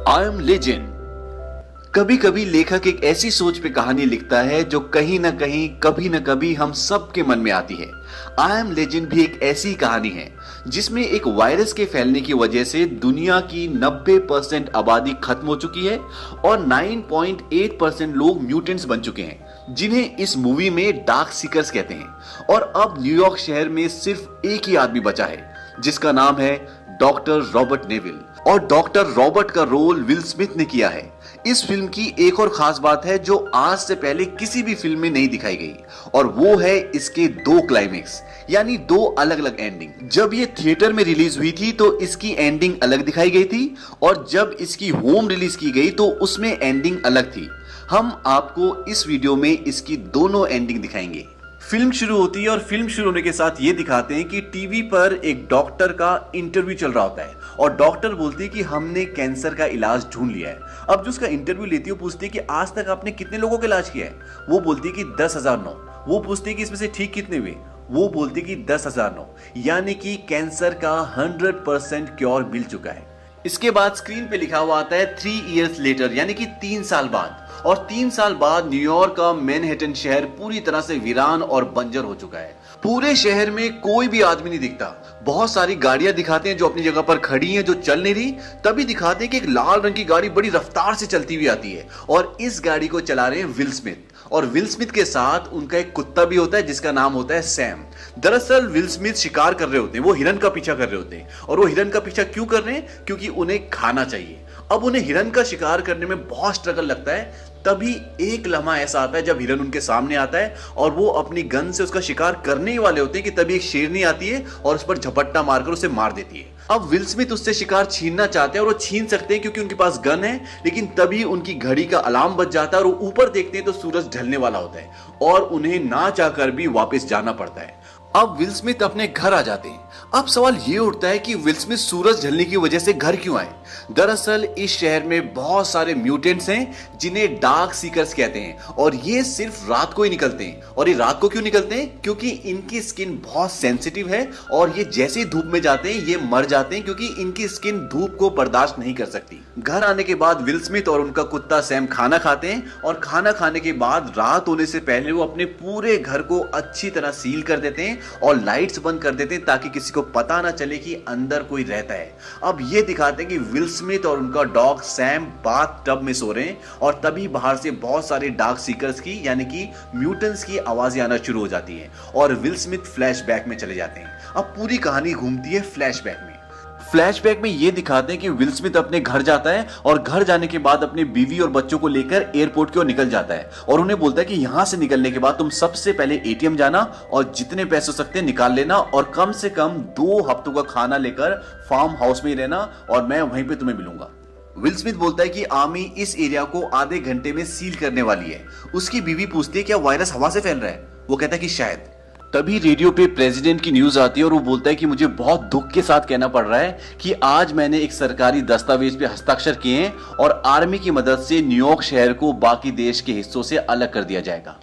I am legend. कभी कभी लेखक एक ऐसी सोच पे कहानी लिखता है जो कहीं ना कहीं कभी ना कभी हम सब के मन में आती है। आई एम लेजेंड भी एक ऐसी कहानी है जिसमें एक वायरस के फैलने की वजह से दुनिया की 90% आबादी खत्म हो चुकी है और 9.8% लोग म्यूटेंट्स बन चुके हैं, जिन्हें इस मूवी में डार्क सीकर्स कहते हैं। और अब न्यूयॉर्क शहर में सिर्फ एक ही आदमी बचा है जिसका नाम है डॉक्टर रॉबर्ट नेविल, और डॉक्टर रॉबर्ट का रोल विल स्मिथ ने किया है। इस फिल्म की एक और खास बात है जो आज से पहले किसी भी फिल्म में नहीं दिखाई गई, और वो है इसके दो क्लाइमेक्स, यानी दो अलग अलग एंडिंग। जब ये थिएटर में रिलीज हुई थी तो इसकी एंडिंग अलग दिखाई गई थी, और जब इसकी होम रिलीज की गई तो उसमें एंडिंग अलग थी। हम आपको इस वीडियो में इसकी दोनों एंडिंग दिखाएंगे। फिल्म शुरू होती है और फिल्म शुरू होने के साथ ये दिखाते हैं कि टीवी पर एक डॉक्टर का इंटरव्यू चल रहा होता है, और डॉक्टर बोलती है कि हमने कैंसर का इलाज ढूंढ लिया है। अब जो उसका इंटरव्यू लेती है वो पूछती है कि आज तक आपने कितने लोगों का इलाज किया है। वो बोलती है कि 10,009। वो पूछती है कि इसमें से ठीक कितने हुए। वो बोलती है कि 10,009, यानी कि कैंसर का 100% क्योर मिल चुका है। इसके बाद स्क्रीन पे लिखा हुआ आता है 3 years later, यानी कि 3 साल बाद। और 3 साल बाद न्यूयॉर्क का मैनहट्टन शहर पूरी तरह से वीरान और बंजर हो चुका है। पूरे शहर में कोई भी आदमी नहीं दिखता। बहुत सारी गाड़ियां दिखाते हैं जो अपनी जगह पर खड़ी हैं, जो चल नहीं रही। तभी दिखाते हैं कि एक लाल रंग की गाड़ी बड़ी रफ्तार से चलती हुई आती है, और इस गाड़ी को चला रहे हैं विल स्मिथ। और विल स्मिथ के साथ उनका एक कुत्ता भी होता है जिसका नाम होता है सैम। दरअसल विल स्मिथ शिकार कर रहे होते हैं, वो हिरन का पीछा कर रहे होते हैं। और वो हिरन का पीछा क्यों कर रहे हैं? क्योंकि उन्हें खाना चाहिए। अब उन्हें हिरन का शिकार करने में बहुत स्ट्रगल लगता है। तभी एक लम्हा ऐसा आता है जब हिरन उनके सामने आता है और वो अपनी गन से उसका शिकार करने ही वाले होते हैं कि तभी एक शेरनी आती है और उस पर झपट्टा मारकर उसे मार देती है। अब विल स्मिथ उससे शिकार छीनना चाहते हैं, और वो छीन सकते हैं क्योंकि उनके पास गन है, लेकिन तभी उनकी घड़ी का अलार्म बज जाता है और वो ऊपर देखते हैं तो सूरज ढलने वाला होता है, और उन्हें ना चाहकर भी वापस जाना पड़ता है। अब विल स्मिथ अपने घर आ जाते हैं। अब सवाल ये उठता है कि विल स्मिथ सूरज ढलने की वजह से घर क्यों आए। दरअसल इस शहर में बहुत सारे म्यूटेंट्स हैं जिन्हें डार्क सीकर्स कहते हैं, और ये सिर्फ रात को ही निकलते हैं। और ये रात को क्यों निकलते हैं? क्योंकि इनकी स्किन बहुत सेंसिटिव है, और ये जैसे ही धूप में जाते हैं ये मर जाते हैं क्योंकि इनकी स्किन धूप को बर्दाश्त नहीं कर सकती। घर आने के बाद विल स्मिथ और उनका कुत्ता सैम खाना खाते हैं, और खाना खाने के बाद रात होने से पहले वो अपने पूरे घर को अच्छी तरह सील कर देते हैं और लाइट्स बंद कर देते हैं ताकि किसी को पता ना चले कि अंदर कोई रहता है। अब ये दिखाते हैं कि विल स्मिथ और उनका डॉग सैम बाथ टब में सो रहे हैं, और तभी बाहर से बहुत सारे डार्क सीकर्स की यानी कि म्यूटेंट्स की आवाजें आना शुरू हो जाती हैं, और विल स्मिथ फ्लैशबैक में चले जाते हैं। अब पूरी कहानी घूमती है फ्लैशबैक में। फ्लैशबैक में ये दिखाते हैं कि विल स्मिथ अपने घर जाता है, और घर जाने के बाद अपनी बीवी और बच्चों को लेकर एयरपोर्ट की ओर निकल जाता है, और उन्हें बोलता है कि यहां से निकलने के बाद तुम सबसे पहले एटीएम जाना और जितने पैसे हो सकते हैं निकाल लेना, और कम से कम 2 हफ्तों का खाना लेकर फार्म हाउस में ही रहना, और मैं वहीं पे तुम्हें मिलूंगा। विल स्मिथ बोलता है कि आर्मी इस एरिया को आधे घंटे में सील करने वाली है। उसकी बीवी पूछती है क्या वायरस हवा से फैल रहा है? वो कहता है कि शायद। तभी रेडियो पे प्रेसिडेंट की न्यूज आती है, और वो बोलता है कि मुझे बहुत दुख के साथ कहना पड़ रहा है कि आज मैंने एक सरकारी दस्तावेज पे हस्ताक्षर किए हैं, और आर्मी की मदद से न्यूयॉर्क शहर को बाकी देश के हिस्सों से अलग कर दिया जाएगा।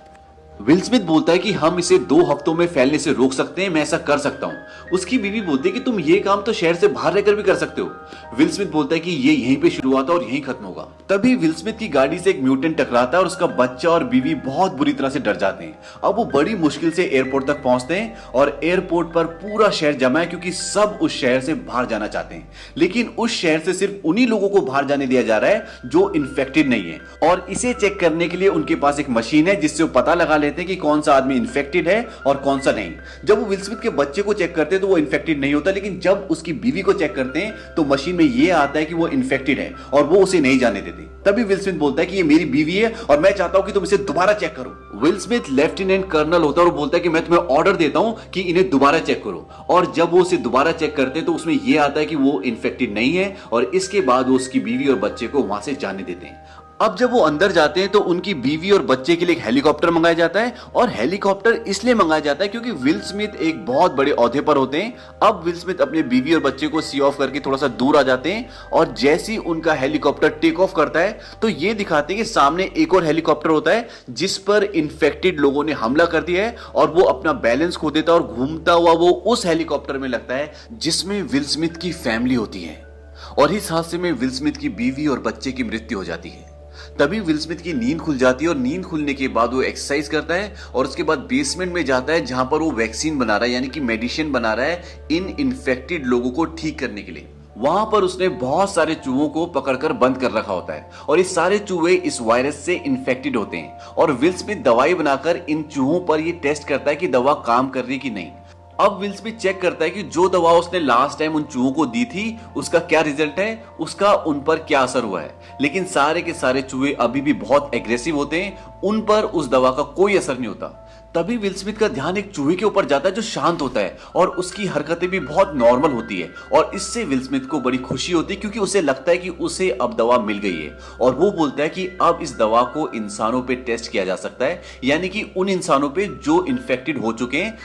विल स्मिथ बोलता है कि हम इसे 2 हफ्तों में फैलने से रोक सकते हैं, मैं ऐसा कर सकता हूं। उसकी बीवी बोलती है कि तुम ये काम तो शहर से बाहर रहकर भी कर सकते हो। विल स्मिथ बोलता है कि ये यहीं पे शुरू हुआ था और यहीं खत्म होगा। तभी विल स्मिथ की गाड़ी से एक म्यूटेंट टकराता है, और उसका बच्चा और बीवी बहुत बुरी तरह से डर जाते हैं। अब वो बड़ी मुश्किल से एयरपोर्ट तक पहुंचते हैं, और एयरपोर्ट पर पूरा शहर जमा है क्योंकि सब उस शहर से बाहर जाना चाहते हैं, लेकिन उस शहर से सिर्फ उन्हीं लोगों को बाहर जाने दिया जा रहा है जो इन्फेक्टेड नहीं है। और इसे चेक करने के लिए उनके पास एक मशीन है जिससे वो पता लगा लेते हैं कि कौन सा आदमी इन्फेक्टेड है और कौन सा नहीं। जब वो विल स्मिथ के बच्चे को चेक करते हैं तो वो इन्फेक्टेड नहीं होता, लेकिन जब उसकी बीवी को चेक करते हैं तो मशीन में ये आता है कि वो इन्फेक्टेड है, और वो उसे नहीं जाने देते। तभी विल स्मिथ बोलता है कि ये मेरी बीवी है और मैं चाहता हूं कि तुम इसे दोबारा चेक करो। विल स्मिथ लेफ्टिनेंट कर्नल होता है और बोलता है कि मैं तुम्हें ऑर्डर देता हूं कि इन्हें दोबारा चेक करो। और जब वो उसे दोबारा चेक करते हैं तो उसमें यह आता है कि वो इन्फेक्टेड नहीं है, और इसके बाद वो उसकी बीवी और बच्चे को वहां से जाने देते हैं। अब जब वो अंदर जाते हैं तो उनकी बीवी और बच्चे के लिए एक हेलीकॉप्टर मंगाया जाता है, और हेलीकॉप्टर इसलिए मंगाया जाता है क्योंकि विल स्मिथ एक बहुत बड़े ओहदे पर होते हैं। अब विल स्मिथ अपने बीवी और बच्चे को सी ऑफ करके थोड़ा सा दूर आ जाते हैं, और जैसे ही उनका हेलीकॉप्टर टेक ऑफ करता है तो ये दिखाते हैं कि सामने एक और हेलीकॉप्टर होता है जिस पर इन्फेक्टेड लोगों ने हमला कर दिया है, और वो अपना बैलेंस खो देता है और घूमता हुआ वो उस हेलीकॉप्टर में लगता है जिसमें विल स्मिथ की फैमिली होती है। और इस हादसे में विल स्मिथ की बीवी और बच्चे की मृत्यु हो जाती है। तभी विल स्मिथ की नींद खुल जाती है और नींद खुलने के बाद वो एक्सरसाइज करता है और उसके बाद बेसमेंट में जाता है जहां पर वो वैक्सीन बना रहा है, यानी कि मेडिसिन बना रहा है इन इन्फेक्टेड लोगों को ठीक करने के लिए। वहां पर उसने बहुत सारे चूहों को पकड़कर बंद कर रखा होता है और ये सारे चूहे इस वायरस से इन्फेक्टेड होते हैं और विल स्मिथ दवाई बनाकर इन चूहों पर ये टेस्ट करता है कि दवा काम कर रही कि नहीं। अब विल स्मिथ चेक करता है कि जो दवा उसने लास्ट टाइम उन चूहों को दी थी उसका क्या रिजल्ट है, उसका उन पर क्या असर हुआ है। लेकिन सारे के सारे चूहे अभी भी बहुत एग्रेसिव होते हैं, उन पर उस दवा का कोई असर नहीं होता। तभी विल स्मिथ का ध्यान एक चूहे के ऊपर जाता है जो शांत होता है और उसकी हरकतें भी बहुत नॉर्मल होती है और इससे विल स्मिथ को बड़ी खुशी होती है क्योंकि उसे लगता है कि उसे अब दवा मिल गई है और वो बोलता है कि अब इस दवा को इंसानों पे टेस्ट किया जा सकता है, यानी कि उन इंसानों पे जो इन्फेक्टेड हो चुके हैं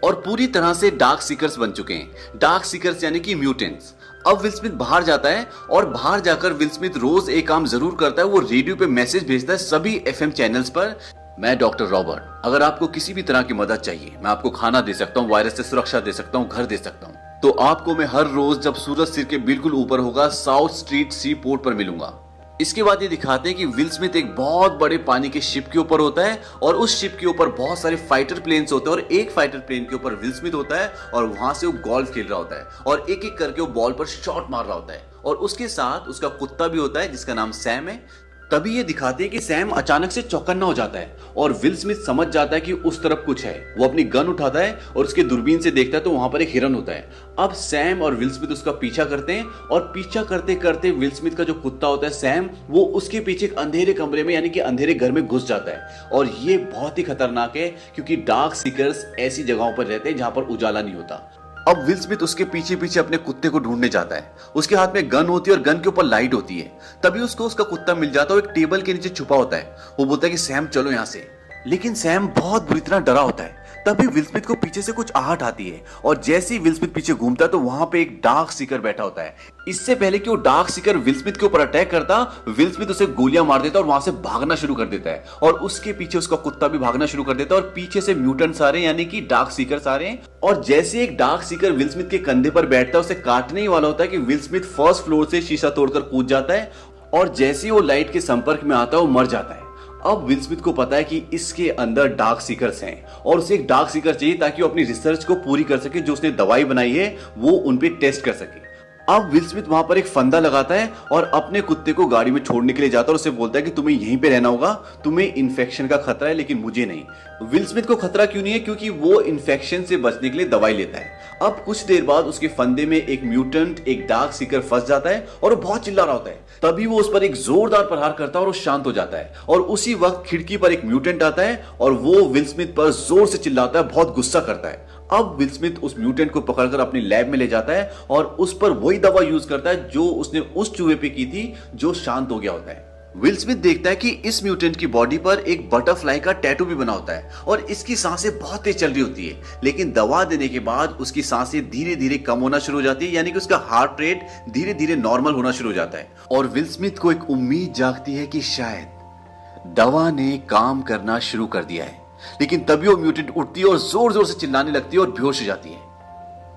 और पूरी तरह से डार्क सीकर्स बन चुके हैं। डार्क सीकर्स यानी कि म्यूटेंट्स। अब विल स्मिथ बाहर जाता है और बाहर जाकर विल स्मिथ रोज एक काम जरूर करता है, वो रेडियो पे मैसेज भेजता है सभी एफएम चैनल्स पर, मैं डॉक्टर रॉबर्ट, अगर आपको किसी भी तरह की मदद चाहिए, मैं आपको खाना दे सकता हूँ, वायरस से सुरक्षा दे सकता हूँ, घर दे सकता हूँ, तो आपको मैं हर रोज जब सूरज सिर के बिल्कुल ऊपर होगा साउथ स्ट्रीट सी पोर्ट पर मिलूंगा। इसके बाद ये दिखाते हैं कि विल स्मिथ एक बहुत बड़े पानी के शिप के ऊपर होता है और उस शिप के ऊपर बहुत सारे फाइटर प्लेन्स होते हैं और एक फाइटर प्लेन के ऊपर विल स्मिथ होता है और वहां से वो गोल्फ खेल रहा होता है और एक एक करके वो बॉल पर शॉट मार रहा होता है और उसके साथ उसका कुत्ता भी होता है जिसका नाम सैम है। तभी ये दिखाते हैं कि सैम अचानक से चौकन्ना हो जाता है और विल स्मिथ समझ जाता है कि उस तरफ कुछ है। वो अपनी गन उठाता है और उसके दूरबीन से देखता है तो वहां पर एक हिरन होता है। अब सैम और विल स्मिथ उसका पीछा करते हैं और पीछा करते करते विल स्मिथ का जो कुत्ता होता है सैम, वो उसके पीछे एक अंधेरे कमरे में यानी कि अंधेरे घर में घुस जाता है और ये बहुत ही खतरनाक है क्योंकि डार्क सीकर्स ऐसी जगहों पर रहते हैं जहां पर उजाला नहीं होता। अब विल स्मिथ उसके पीछे पीछे अपने कुत्ते को ढूंढने जाता है। उसके हाथ में गन होती है और गन के ऊपर लाइट होती है। तभी उसको उसका कुत्ता मिल जाता है, वो एक टेबल के नीचे छुपा होता है। वो बोलता है कि सैम चलो यहाँ से, लेकिन सैम बहुत बुरी तरह डरा होता है। तभी विल स्मिथ को पीछे से कुछ आहट आती है और जैसे ही विल स्मिथ पीछे घूमता है तो वहां पे एक डार्क सीकर बैठा होता है। इससे पहले कि वो डार्क सीकर विल स्मिथ के ऊपर अटैक करता, विल स्मिथ उसे गोलियां मार देता और वहां से भागना शुरू कर देता है और उसके पीछे उसका कुत्ता भी भागना शुरू कर देता है और पीछे से म्यूटेंट्स आ रहे हैं यानी कि डार्क सीकर्स आ रहे हैं। और जैसे एक डार्क सीकर विल स्मिथ के कंधे पर बैठता है, उसे काटने ही वाला होता है कि विल स्मिथ फर्स्ट फ्लोर से शीशा तोड़कर कूद जाता है और जैसे ही वो लाइट के संपर्क में आता है वो मर जाता है। अब विल स्मिथ को पता है कि इसके अंदर डार्क सीकर्स हैं और उसे एक डार्क सीकर चाहिए ताकि वो अपनी रिसर्च को पूरी कर सके, जो उसने दवाई बनाई है वो उन पे टेस्ट कर सके। अब विल स्मिथ वहां पर एक फंदा लगाता है और अपने कुत्ते को गाड़ी में छोड़ने के लिए जाता है और उसे बोलता है कि तुम्हें यहीं पे रहना होगा, तुम्हें इन्फेक्शन का खतरा है लेकिन मुझे नहीं। विल स्मिथ को खतरा क्यों नहीं है? क्योंकि वो इन्फेक्शन से बचने के लिए दवाई लेता है। अब कुछ देर बाद उसके फंदे में एक म्यूटेंट, एक डार्क सीकर फंस जाता है और वो बहुत चिल्ला रहा होता है। तभी वो उस पर एक जोरदार प्रहार करता है और वो शांत हो जाता है और उसी वक्त खिड़की पर एक म्यूटेंट आता है और वो विल स्मिथ पर जोर से चिल्लाता है, बहुत गुस्सा करता है। अब विल स्मिथ उस म्यूटेंट को पकड़कर अपनी लैब में ले जाता है और उस पर वही दवा यूज करता है जो उसने उस चूहे पे की थी जो शांत हो गया होता है। विल स्मिथ देखता है कि इस म्यूटेंट की बॉडी पर एक बटरफ्लाई का टैटू भी बना होता है और इसकी सांसें बहुत तेज चल रही होती है, लेकिन दवा देने के बाद उसकी सांसें धीरे धीरे कम होना शुरू हो जाती है, यानी कि उसका हार्ट रेट धीरे धीरे नॉर्मल होना शुरू हो जाता है। और विल स्मिथ को एक उम्मीद जागती है कि शायद दवा ने काम करना शुरू कर दिया है। लेकिन तभी वो म्यूटेंट उठती है और जोर जोर से चिल्लाने लगती है और बेहोश हो जाती है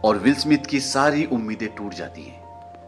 और विल स्मिथ की सारी उम्मीदें टूट जाती हैं।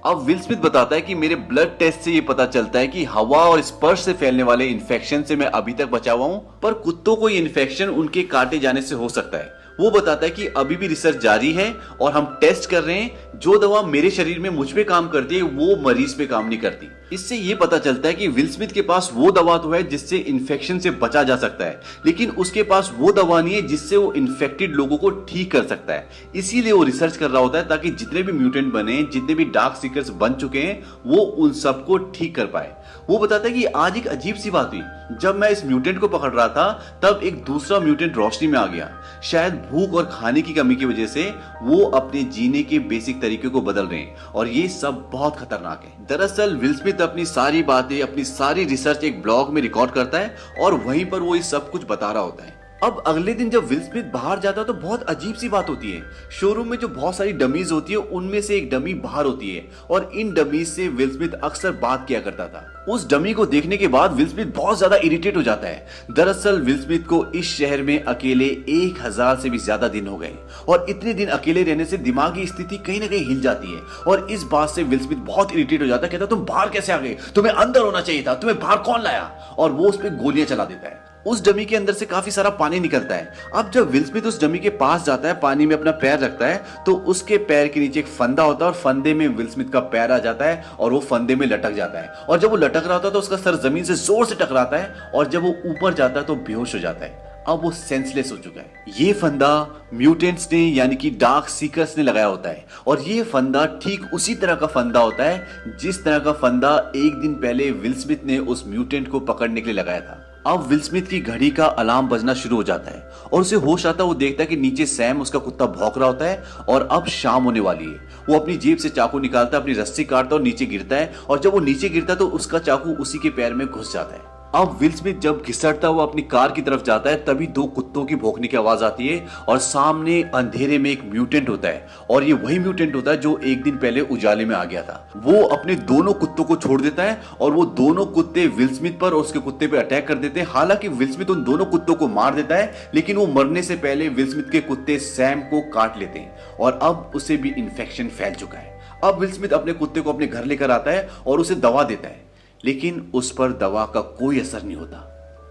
अब विल स्मिथ बताता है कि मेरे ब्लड टेस्ट से ये पता चलता है कि हवा और स्पर्श से फैलने वाले इन्फेक्शन से मैं अभी तक बचा हुआ हूं, पर कुत्तों को ये इन्फेक्शन उनके काटे जाने से हो सकता है। वो बताता है कि अभी भी रिसर्च जारी है और हम टेस्ट कर रहे हैं, जो दवा मेरे शरीर में मुझ पे काम करती है वो मरीज पे काम नहीं करती। इससे ये पता चलता है कि विल स्मिथ के पास वो दवा तो है जिससे इन्फेक्शन से बचा जा सकता है, लेकिन उसके पास वो दवा नहीं है जिससे वो इन्फेक्टेड लोगों को ठीक कर सकता है। इसीलिए वो रिसर्च कर रहा होता है ताकि जितने भी म्यूटेंट बने, जितने भी डार्क सीकर्स बन चुके हैं, वो उन सबको ठीक कर पाए। वो बताता है कि आज एक अजीब सी बात हुई, जब मैं इस म्यूटेंट को पकड़ रहा था तब एक दूसरा म्यूटेंट रोशनी में आ गया। शायद भूख और खाने की कमी की वजह से वो अपने जीने के बेसिक तरीके को बदल रहे हैं और ये सब बहुत खतरनाक है। दरअसल विल स्मिथ अपनी सारी बातें, अपनी सारी रिसर्च एक ब्लॉग में रिकॉर्ड करता है और वहीं पर वो ये सब कुछ बता रहा होता है। अब अगले दिन जब विल स्मिथ बाहर जाता है तो बहुत अजीब सी बात होती है। शोरूम में जो बहुत सारी डमीज होती है उनमें से एक डमी बाहर होती है और इन डमीज से विल स्मिथ अक्सर बात किया करता था। उस डमी को देखने के बाद विल स्मिथ बहुत ज्यादा इरिटेट हो जाता है। दरअसल विल स्मिथ को इस शहर में अकेले 1000 से भी ज्यादा दिन हो गए और इतने दिन अकेले रहने से दिमागी स्थिति कहीं ना कहीं हिल जाती है और इस बात से विल स्मिथ बहुत इरिटेट हो जाता है। कहता तुम बाहर कैसे आ गए, तुम्हें अंदर होना चाहिए था, तुम्हें बाहर कौन लाया, और वो उस पर गोलियां चला देता है। उस डमी के अंदर से काफी सारा पानी निकलता है। अब जब विल स्मिथ उस डमी के पास जाता है, पानी में अपना पैर रखता है तो उसके पैर के नीचे एक फंदा होता है और फंदे में विल स्मिथ का पैर आ जाता है और वो फंदे में लटक जाता है। और जब वो लटक रहा होता है तो उसका सर जमीन से जोर से टकराता है और जब वो ऊपर जाता है तो बेहोश हो जाता है। अब वो सेंसलेस हो चुका है। ये फंदा म्यूटेंट्स ने यानी कि डार्क सीकर्स ने लगाया होता है और ये फंदा ठीक उसी तरह का फंदा होता है जिस तरह का फंदा एक दिन पहले विल स्मिथ ने उस म्यूटेंट को पकड़ने के लिए लगाया था। अब विल स्मिथ की घड़ी का अलार्म बजना शुरू हो जाता है और उसे होश आता है। वो देखता है कि नीचे सैम उसका कुत्ता भौंक रहा होता है और अब शाम होने वाली है। वो अपनी जेब से चाकू निकालता है, अपनी रस्सी काटता है और नीचे गिरता है और जब वो नीचे गिरता है तो उसका चाकू उसी के पैर में घुस जाता है। अब विल स्मिथ जब घिसटता हुआ अपनी कार की तरफ जाता है तभी 2 कुत्तों की भौंकने की आवाज आती है और सामने अंधेरे में एक म्यूटेंट होता है और ये वही म्यूटेंट होता है जो एक दिन पहले उजाले में आ गया था। वो अपने दोनों कुत्तों को छोड़ देता है और वो दोनों कुत्ते विल स्मिथ पर और उसके कुत्ते पे अटैक कर देते हैं। हालांकि विल स्मिथ उन दोनों कुत्तों को मार देता है लेकिन वो मरने से पहले विल स्मिथ के कुत्ते सैम को काट लेते हैं और अब उसे भी इन्फेक्शन फैल चुका है। अब विल स्मिथ अपने कुत्ते को अपने घर लेकर आता है और उसे दवा देता है लेकिन उस पर दवा का कोई असर नहीं होता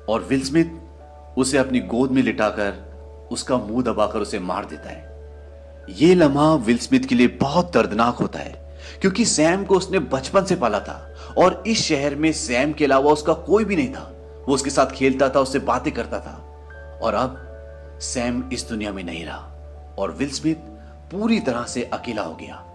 और विल स्मिथ उसे अपनी गोद में लिटाकर उसका मुंह दबाकर उसे मार देता है। यह लम्हा विल स्मिथ के लिए बहुत दर्दनाक होता है क्योंकि सैम को उसने बचपन से पाला था और इस शहर में सैम के अलावा उसका कोई भी नहीं था। वो उसके साथ खेलता था, उससे बातें करता था और अब सैम इस दुनिया में नहीं रहा और विल स्मिथ पूरी तरह से अकेला हो गया।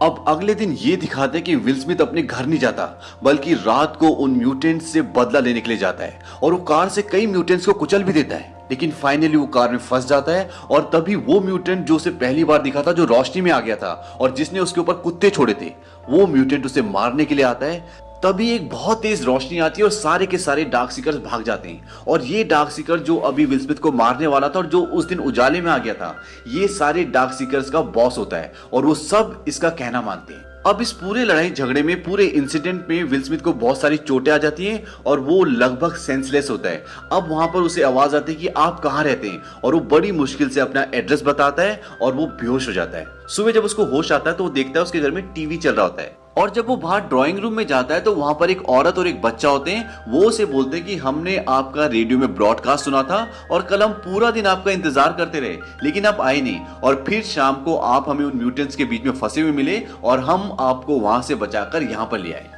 अब अगले दिन ये दिखाते हैं कि विल स्मिथ अपने घर नहीं जाता बल्कि रात को उन म्यूटेंट्स से बदला लेने के लिए जाता है और वो कार से कई म्यूटेंट्स को कुचल भी देता है लेकिन फाइनली वो कार में फंस जाता है और तभी वो म्यूटेंट जो उसे पहली बार दिखा था, जो रोशनी में आ गया था और जिसने उसके ऊपर कुत्ते छोड़े थे, वो म्यूटेंट उसे मारने के लिए आता है। तभी एक बहुत तेज रोशनी आती है और सारे के सारे डार्क सीकर्स भाग जाते हैं और ये डार्क सीकर जो अभी विल स्मिथ को मारने वाला था और जो उस दिन उजाले में आ गया था, ये सारे डार्क सीकर्स का बॉस होता है और वो सब इसका कहना मानते हैं। अब इस पूरे लड़ाई झगड़े में, पूरे इंसिडेंट में विल स्मिथ को बहुत सारी चोटें आ जाती हैं और वो लगभग सेंसलेस होता है। अब वहां पर उसे आवाज आती है कि आप कहाँ रहते हैं और वो बड़ी मुश्किल से अपना एड्रेस बताता है और वो बेहोश हो जाता है। सुबह जब उसको होश आता है तो वो देखता है उसके घर में टीवी चल रहा होता है और जब वो बाहर ड्राइंग रूम में जाता है तो वहां पर एक औरत और एक बच्चा होते हैं। वो उसे बोलते हैं कि हमने आपका रेडियो में ब्रॉडकास्ट सुना था और कल हम पूरा दिन आपका इंतजार करते रहे लेकिन आप आए नहीं और फिर शाम को आप हमें उन म्यूटेंट्स के बीच में फंसे हुए मिले और हम आपको वहां से बचाकर यहाँ पर ले आए।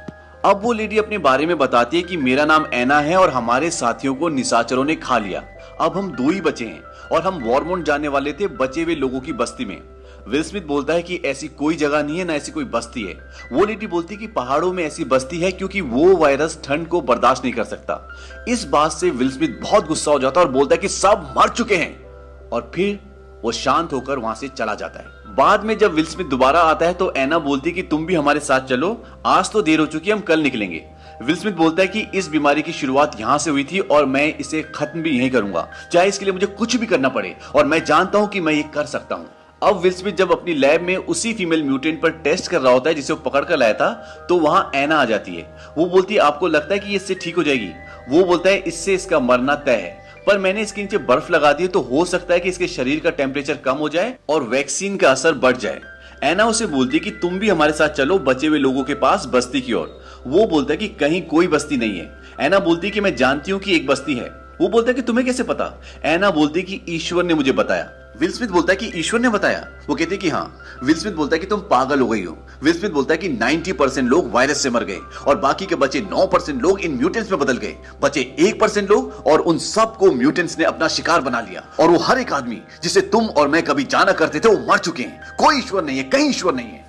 अब वो लेडी अपने बारे में बताती है कि मेरा नाम एना है और हमारे साथियों को निशाचरों ने खा लिया। अब हम 2 ही बचे हैं और हम वॉरमोंट जाने वाले थे बचे हुए लोगों की बस्ती में। विल स्मिथ बोलता है कि ऐसी कोई जगह नहीं है, ना ऐसी कोई बस्ती है। वो लेडी बोलती है कि पहाड़ों में ऐसी बस्ती है क्योंकि वो वायरस ठंड को बर्दाश्त नहीं कर सकता। इस बात से विल स्मिथ बहुत गुस्सा हो जाता है और बोलता है कि सब मर चुके हैं और फिर वो शांत होकर वहां से चला जाता है। बाद में जब विल स्मिथ दोबारा आता है तो एना बोलती है कि तुम भी हमारे साथ चलो, आज तो देर हो चुकी है, हम कल निकलेंगे। विल स्मिथ बोलता है कि इस बीमारी की शुरुआत यहां से हुई थी और मैं इसे खत्म भी यहीं करूंगा, चाहे इसके लिए मुझे कुछ भी करना पड़े और मैं जानता हूं कि मैं ये कर सकता हूं। अब विल स्मिथ जब अपनी लैब में उसी फीमेल म्यूटेंट पर टेस्ट कर रहा होता है जिसे वो पकड़ कर लाया था तो वहां एना आ जाती है। वो बोलती है आपको लगता है कि इससे ठीक हो जाएगी? वो बोलता है इससे इसका मरना तय है, पर मैंने इसके नीचे बर्फ लगा दी है तो हो सकता है कि इसके शरीर का टेम्परेचर कम हो जाए और वैक्सीन का असर बढ़ जाए। एना उसे बोलती है कि तुम भी हमारे साथ चलो बचे हुए लोगों के पास बस्ती की ओर। वो बोलता है कि कहीं कोई बस्ती नहीं है। एना बोलती है कि मैं जानती हूँ कि एक बस्ती है। वो बोलता है कि तुम्हें कैसे पता? एना बोलती है कि ईश्वर ने मुझे बताया। विल स्मिथ बोलता है कि ईश्वर ने बताया? वो कहते हैं कि हाँ। विल स्मिथ बोलता है कि तुम पागल हो गई हो। विल स्मिथ बोलता है कि 90% लोग वायरस से मर गए और बाकी के बचे 9% लोग इन म्यूटेंट्स में बदल गए। बचे 1% लोग और उन सबको म्यूटेंट्स ने अपना शिकार बना लिया और वो हर एक आदमी जिसे तुम और मैं कभी जाना करते थे वो मर चुके हैं। कोई ईश्वर नहीं है, कहीं ईश्वर नहीं है।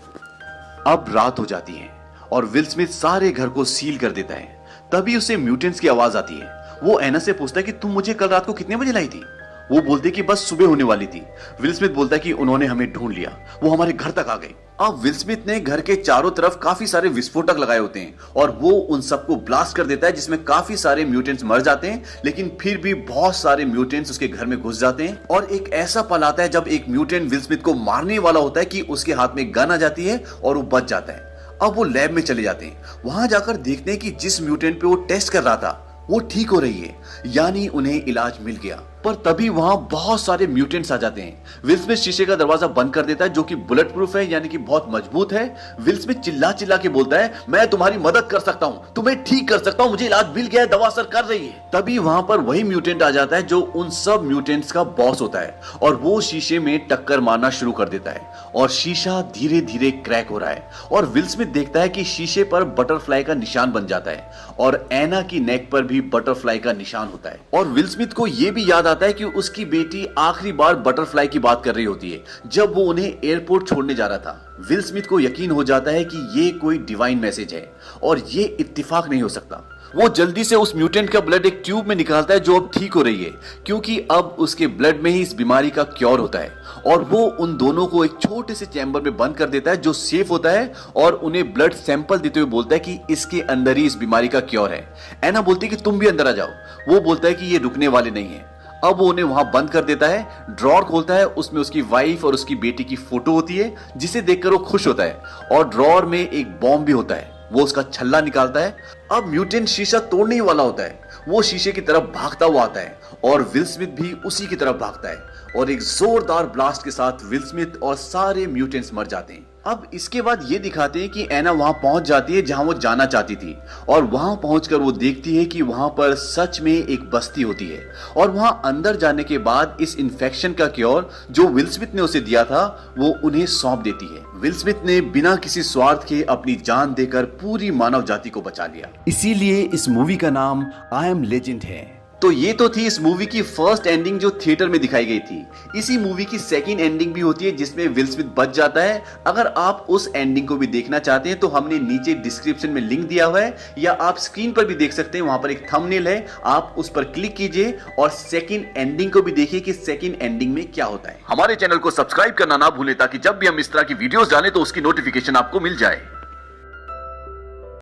अब रात हो जाती है और विल स्मिथ सारे घर को सील कर देता है। तभी उसे म्यूटेंट्स की आवाज आती है। वो एना से पूछता है कि तुम मुझे कल रात को कितने बजे लाई थी? वो बोलते कि बस सुबह होने वाली थी। विल स्मिथ बोलता है कि उन्होंने हमें ढूंढ लिया, वो हमारे घर तक आ गए। अब विल स्मिथ ने घर के चारों तरफ काफी सारे विस्फोटक लगाए होते हैं और वो उन सबको ब्लास्ट कर देता है, जिसमें काफी सारे म्यूटेंट्स मर जाते हैं, लेकिन फिर भी बहुत सारे म्यूटेंट्स उसके घर में घुस जाते हैं। और एक ऐसा पल आता है जब एक म्यूटेंट विल स्मिथ को मारने वाला होता है कि उसके हाथ में गन आ जाती है और वो बच जाता है। अब वो लैब में चले जाते हैं, वहां जाकर देखते हैं कि जिस म्यूटेंट पे वो टेस्ट कर रहा था वो ठीक हो रही है, यानी उन्हें इलाज मिल गया। पर तभी वहां बहुत सारे म्यूटेंट्स आ जाते हैं। विल स्मिथ शीशे का दरवाजा बंद कर देता है, जो कि बुलेट प्रूफ है, यानी कि बहुत मजबूत है। विल स्मिथ चिल्ला चिल्ला के बोलता है, मैं तुम्हारी मदद कर सकता हूं, तुम्हें ठीक कर सकता हूं, मुझे इलाज मिल गया है, दवा असर कर रही है। तभी वहां पर वही म्यूटेंट आ जाता है जो उन सब म्यूटेंट्स का बॉस होता है, और वो शीशे में टक्कर मारना शुरू कर देता है और शीशा धीरे धीरे क्रैक हो रहा है। और विल स्मिथ देखता है कि शीशे पर बटरफ्लाई का निशान बन जाता है और एना की नेक पर भी बटरफ्लाई का निशान होता है। और विल स्मिथ को यह भी याद आता है कि उसकी बेटी आखिरी बार बटरफ्लाई की बात कर रही होती है जब वो उन्हें एयरपोर्ट छोड़ने जा रहा था। विल स्मिथ को यकीन हो जाता है कि ये कोई डिवाइन मैसेज है और ये इत्तेफाक नहीं हो सकता। वो जल्दी से उस म्यूटेंट का ब्लड एक ट्यूब में निकालता है जो अब ठीक हो रही है, क्योंकि अब उसके ब्लड में ही इस बीमारी का क्योर होता है। और वो उन दोनों को एक छोटे से चैम्बर में बंद कर देता है जो सेफ होता है, और उन्हें ब्लड सैंपल देते हुए बोलता है कि इसके अंदर ही इस बीमारी का क्योर है। एना बोलती है कि तुम भी अंदर आ जाओ। वो बोलता है कि ये रुकने वाले नहीं है। अब वो उन्हें वहां बंद कर देता है। ड्रॉर खोलता है, उसमें उसकी वाइफ और उसकी बेटी की फोटो होती है, जिसे देखकर वो खुश होता है। और ड्रॉर में एक बॉम्ब भी होता है, वो उसका छल्ला निकालता है। अब म्यूटेंट शीशा तोड़ने ही वाला होता है, वो शीशे की तरफ भागता हुआ आता है और विल स्मिथ भी उसी की तरफ भागता है, और एक जोरदार ब्लास्ट के साथ विल स्मिथ और सारे म्यूटेंट्स मर जाते हैं। अब इसके बाद ये दिखाते हैं कि एना वहां पहुंच जाती है जहां वो जाना चाहती थी, और वहां पहुंचकर वो देखती है कि वहां पर सच में एक बस्ती होती है। और वहां अंदर जाने के बाद इस इन्फेक्शन का क्योर जो विल स्मिथ ने उसे दिया था वो उन्हें सौंप देती है। विल स्मिथ ने बिना किसी स्वार्थ के अपनी जान देकर पूरी मानव जाति को बचा लिया। इसीलिए इस मूवी का नाम आई एम लेजेंड है। तो ये तो थी इस मूवी की फर्स्ट एंडिंग जो थिएटर में दिखाई गई थी। इसी मूवी की सेकंड एंडिंग भी होती है जिसमें विल स्मिथ बच जाता है। अगर आप उस एंडिंग को भी देखना चाहते हैं तो हमने नीचे डिस्क्रिप्शन में लिंक दिया हुआ है, या आप स्क्रीन पर भी देख सकते हैं, वहां पर एक थंबनेल है, आप उस पर क्लिक कीजिए और सेकंड एंडिंग को भी देखिए कि सेकंड एंडिंग में क्या होता है। हमारे चैनल को सब्सक्राइब करना ना भूलें ताकि जब भी हम इस तरह की वीडियोस डालें तो उसकी नोटिफिकेशन आपको मिल जाए।